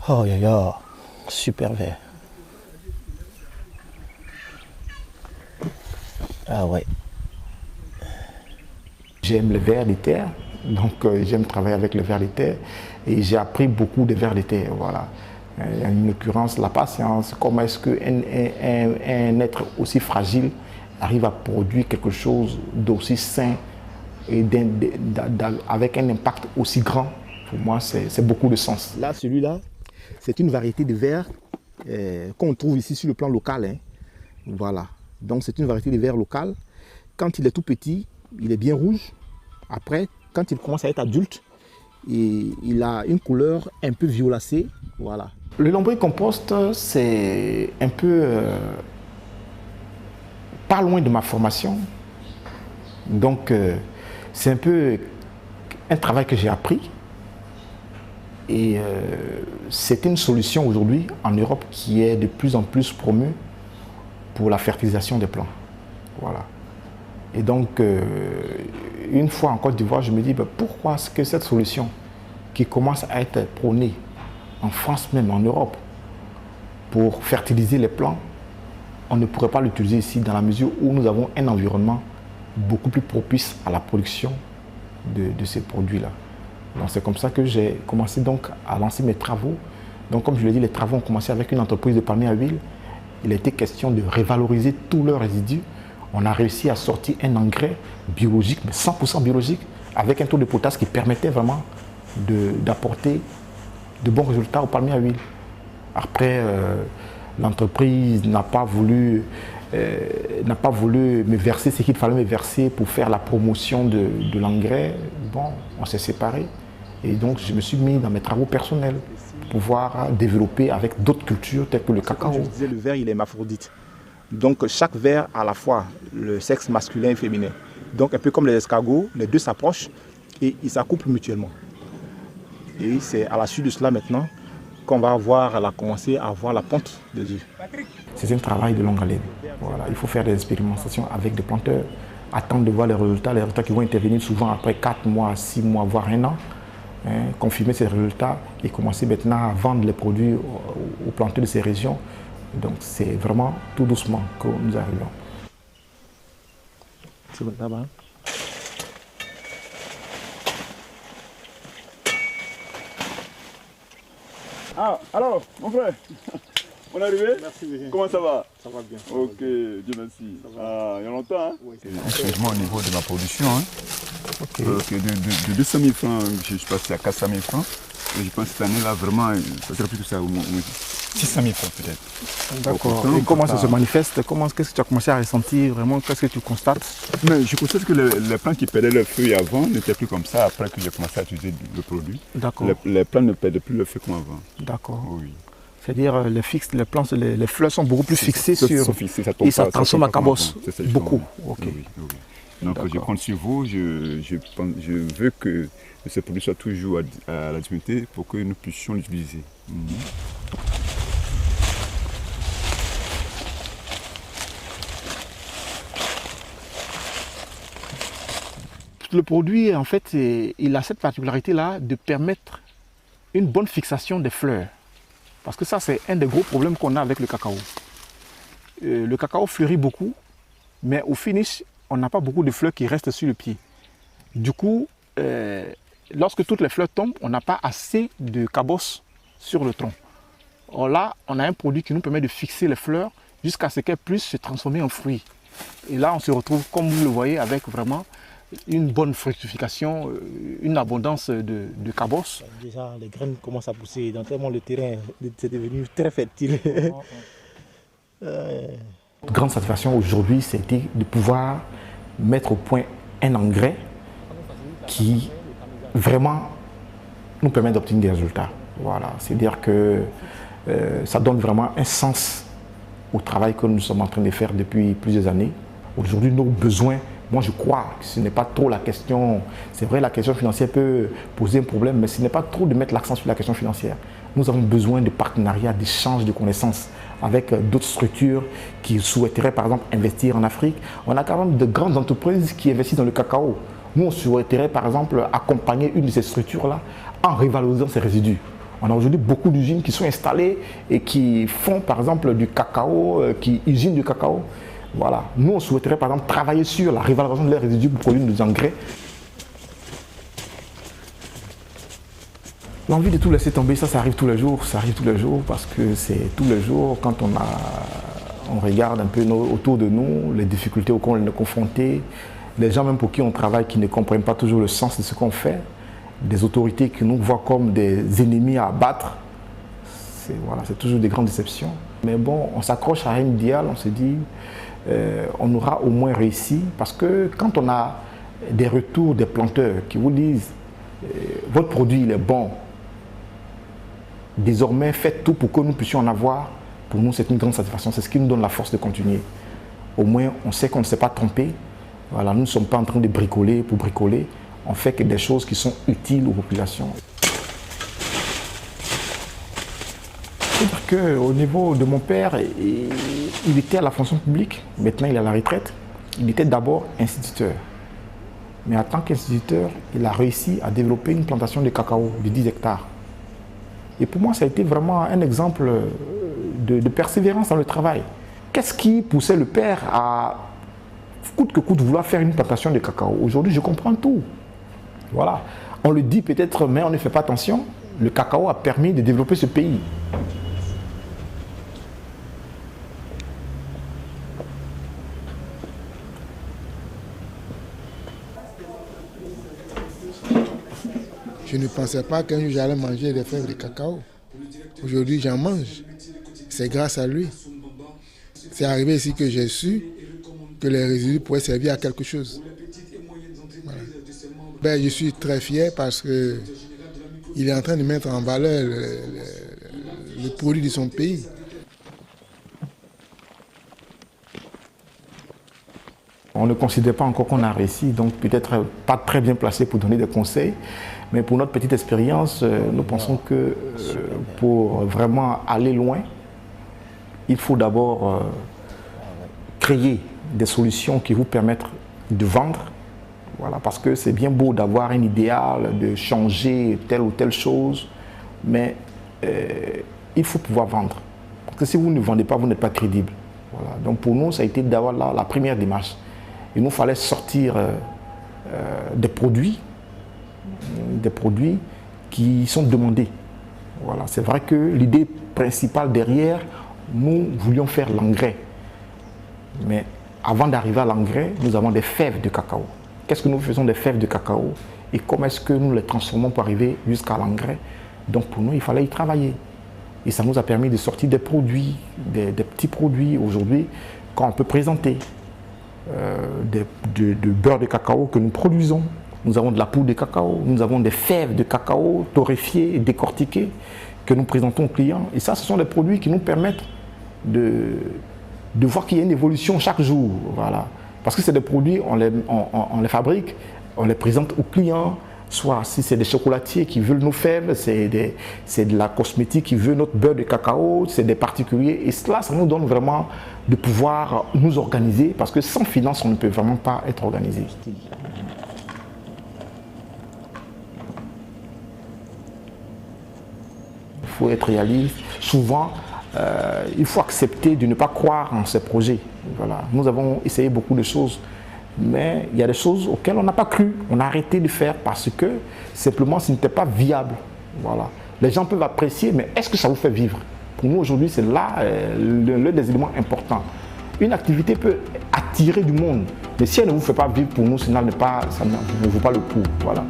Oh, super vert. Ah ouais. J'aime le ver de terre, donc j'aime travailler avec le ver de terre et j'ai appris beaucoup de vers de terre. Voilà. En l'occurrence, la patience, comment est-ce qu'un être aussi fragile arrive à produire quelque chose d'aussi sain et avec un impact aussi grand. Pour moi, c'est beaucoup de sens. Là, celui-là, c'est une variété de verre qu'on trouve ici sur le plan local. Hein. Voilà. Donc, c'est une variété de verre local. Quand il est tout petit, il est bien rouge. Après, quand il commence à être adulte, il a une couleur un peu violacée. Voilà. Le lombricompost, c'est un peu pas loin de ma formation. Donc, c'est un peu un travail que j'ai appris. Et c'est une solution aujourd'hui en Europe qui est de plus en plus promue pour la fertilisation des plants. Voilà. Et donc, une fois en Côte d'Ivoire, je me dis, pourquoi est-ce que cette solution qui commence à être prônée en France même, en Europe, pour fertiliser les plants, on ne pourrait pas l'utiliser ici dans la mesure où nous avons un environnement beaucoup plus propice à la production de ces produits-là. Donc c'est comme ça que j'ai commencé donc à lancer mes travaux. Donc comme je l'ai dit, les travaux ont commencé avec une entreprise de palmiers à huile. Il était question de revaloriser tous leurs résidus. On a réussi à sortir un engrais biologique, mais 100% biologique, avec un taux de potasse qui permettait vraiment d'apporter de bons résultats aux palmiers à huile. Après, l'entreprise n'a pas voulu me verser ce qu'il fallait me verser pour faire la promotion de l'engrais. Bon, on s'est séparés. Et donc, je me suis mis dans mes travaux personnels pour pouvoir développer avec d'autres cultures telles que le cacao. Comme je disais, le ver, il est hermaphrodite. Donc, chaque ver a à la fois le sexe masculin et féminin. Donc, un peu comme les escargots, les deux s'approchent et ils s'accouplent mutuellement. Et c'est à la suite de cela maintenant qu'on va commencer à voir la ponte des œufs. C'est un travail de longue haleine. Voilà. Il faut faire des expérimentations avec des planteurs, attendre de voir les résultats qui vont intervenir souvent après 4 mois, 6 mois, voire 1 an. Hein, confirmer ces résultats et commencer maintenant à vendre les produits aux planteurs de ces régions. Donc c'est vraiment tout doucement que nous arrivons. C'est bon, là-bas. Ah, alors, mon frère, on est arrivé? Merci, monsieur. Comment ça va? Ça va bien. Ok, Dieu merci. Ah, il y a longtemps, hein? Oui, un changement au niveau de ma production, hein? Okay. De 200 000 francs, je suis passé à 400 000 francs. Et je pense que cette année-là, vraiment, ça sera plus que ça, au moins 600 000 francs peut-être. D'accord. Et comment ça se manifeste? Qu'est-ce que tu as commencé à ressentir vraiment? Qu'est-ce que tu constates? Mais je constate que les plants qui perdaient leurs feuilles avant n'étaient plus comme ça après que j'ai commencé à utiliser le produit. D'accord. Les plants ne perdaient plus leurs feuilles comme avant. D'accord. Oui. C'est-à-dire les fleurs sont beaucoup plus fixées sur... Et ça transforme en cabosse. Beaucoup. Okay. Oui, oui. Donc je compte sur vous, je veux que ce produit soit toujours à la disponibilité pour que nous puissions l'utiliser. Le produit, en fait, il a cette particularité-là de permettre une bonne fixation des fleurs. Parce que ça, c'est un des gros problèmes qu'on a avec le cacao. Le cacao fleurit beaucoup, mais au finish, on n'a pas beaucoup de fleurs qui restent sur le pied. Du coup, lorsque toutes les fleurs tombent, on n'a pas assez de cabosse sur le tronc. Or là, on a un produit qui nous permet de fixer les fleurs jusqu'à ce qu'elles puissent se transformer en fruits. Et là, on se retrouve, comme vous le voyez, avec vraiment une bonne fructification, une abondance de cabosse. Déjà, les graines commencent à pousser, donc tellement le terrain est devenu très fertile. Grande satisfaction aujourd'hui, c'était de pouvoir mettre au point un engrais qui vraiment nous permet d'obtenir des résultats. Voilà, c'est-à-dire que ça donne vraiment un sens au travail que nous sommes en train de faire depuis plusieurs années. Aujourd'hui, nos besoins, moi je crois que ce n'est pas trop la question, c'est vrai la question financière peut poser un problème, mais ce n'est pas trop de mettre l'accent sur la question financière. Nous avons besoin de partenariats, d'échanges de connaissances avec d'autres structures qui souhaiteraient par exemple investir en Afrique. On a quand même de grandes entreprises qui investissent dans le cacao. Nous, on souhaiterait par exemple accompagner une de ces structures-là en revalorisant ses résidus. On a aujourd'hui beaucoup d'usines qui sont installées et qui font par exemple du cacao, qui usinent du cacao. Voilà. Nous, on souhaiterait par exemple travailler sur la révalorisation de leurs résidus pour produire des engrais. L'envie de tout laisser tomber, ça arrive tous les jours. Ça arrive tous les jours parce que c'est tous les jours quand on regarde un peu autour de nous, les difficultés auxquelles on est confronté, les gens même pour qui on travaille qui ne comprennent pas toujours le sens de ce qu'on fait, des autorités qui nous voient comme des ennemis à abattre. C'est toujours des grandes déceptions. Mais bon, on s'accroche à un idéal, on se dit, on aura au moins réussi parce que quand on a des retours des planteurs qui vous disent votre produit il est bon, désormais faites tout pour que nous puissions en avoir, pour nous c'est une grande satisfaction, c'est ce qui nous donne la force de continuer. Au moins on sait qu'on ne s'est pas trompé, voilà, nous ne sommes pas en train de bricoler pour bricoler, on fait que des choses qui sont utiles aux populations. C'est-à-dire qu'au niveau de mon père, il était à la fonction publique, maintenant il est à la retraite. Il était d'abord instituteur. Mais en tant qu'instituteur, il a réussi à développer une plantation de cacao de 10 hectares. Et pour moi, ça a été vraiment un exemple de persévérance dans le travail. Qu'est-ce qui poussait le père à, coûte que coûte, vouloir faire une plantation de cacao? Aujourd'hui, je comprends tout. Voilà. On le dit peut-être, mais on ne fait pas attention. Le cacao a permis de développer ce pays. Je ne pensais pas qu'un jour j'allais manger des fèves de cacao. Aujourd'hui, j'en mange. C'est grâce à lui. C'est arrivé ici que j'ai su que les résidus pouvaient servir à quelque chose. Voilà. Ben, je suis très fier parce qu'il est en train de mettre en valeur le produit de son pays. On ne considère pas encore qu'on a réussi, donc peut-être pas très bien placé pour donner des conseils. Mais pour notre petite expérience, nous pensons que pour vraiment aller loin, il faut d'abord créer des solutions qui vous permettent de vendre. Voilà, parce que c'est bien beau d'avoir un idéal, de changer telle ou telle chose, mais il faut pouvoir vendre. Parce que si vous ne vendez pas, vous n'êtes pas crédible. Voilà. Donc pour nous, ça a été d'avoir la première démarche. Il nous fallait sortir des produits qui sont demandés. Voilà. C'est vrai que l'idée principale derrière, nous voulions faire l'engrais. Mais avant d'arriver à l'engrais, nous avons des fèves de cacao. Qu'est-ce que nous faisons des fèves de cacao et comment est-ce que nous les transformons pour arriver jusqu'à l'engrais? Donc pour nous, il fallait y travailler. Et ça nous a permis de sortir des produits, des petits produits aujourd'hui qu'on peut présenter. De beurre de cacao que nous produisons. Nous avons de la poudre de cacao, nous avons des fèves de cacao torréfiées et décortiquées que nous présentons aux clients. Et ça, ce sont des produits qui nous permettent de voir qu'il y a une évolution chaque jour. Voilà. Parce que c'est des produits, on les fabrique, on les présente aux clients, soit si c'est des chocolatiers qui veulent nos fèves, c'est de la cosmétique qui veut notre beurre de cacao, c'est des particuliers. Et cela, ça nous donne vraiment de pouvoir nous organiser, parce que sans finance, on ne peut vraiment pas être organisé. Il faut être réaliste. Souvent, il faut accepter de ne pas croire en ces projets. Voilà. Nous avons essayé beaucoup de choses, mais il y a des choses auxquelles on n'a pas cru. On a arrêté de faire parce que simplement ce n'était pas viable. Voilà. Les gens peuvent apprécier, mais est-ce que ça vous fait vivre? Pour nous aujourd'hui, c'est là l'un des éléments importants. Une activité peut attirer du monde, mais si elle ne vous fait pas vivre, pour nous, ça ne vaut pas le coup. Voilà.